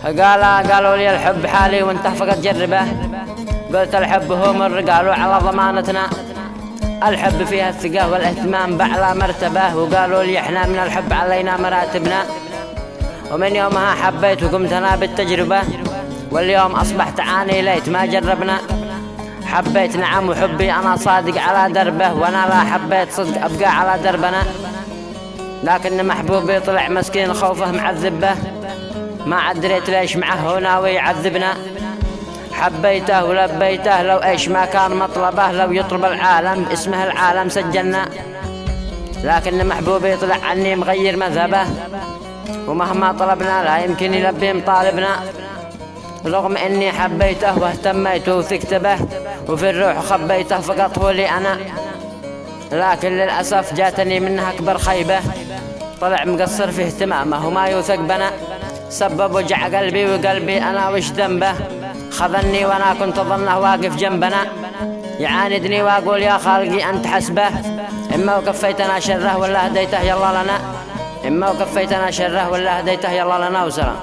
قالوا لي الحب حالي وانت فقط جربه. قلت الحب هو مر، قالوا على ضمانتنا. الحب فيها الثقة والاهتمام بأعلى مرتبة، وقالوا لي احنا من الحب علينا مراتبنا. ومن يومها حبيت وقمت انا بالتجربة، واليوم اصبحت عاني ليت ما جربنا. حبيت نعم وحبي انا صادق على دربه، وانا لا حبيت صدق ابقى على دربنا. لكن محبوبي طلع مسكين خوفه معذبه، ما عدريت ليش معه هو ناوي يعذبنا. حبيته ولبيته لو ايش ما كان مطلبه، لو يطلب العالم باسمه العالم سجلنا. لكن محبوبي طلع عني مغير مذهبه، ومهما طلبنا لا يمكن يلبي مطالبنا. رغم اني حبيته واهتميت وثقت به، وفي الروح خبيته فقط هو لي انا. لكن للأسف جاتني منه اكبر خيبة، طلع مقصر في اهتمامه وما يوثق بنا. سبب وجع قلبي وقلبي انا وش ذنبه، خذني وانا كنت اظنه واقف جنبنا. يعاندني واقول يا خالقي انت حسبه، اما وكفيتنا شره ولا هديته يلا لنا. اما وكفيتنا شره ولا هديته يلا لنا. وسلام.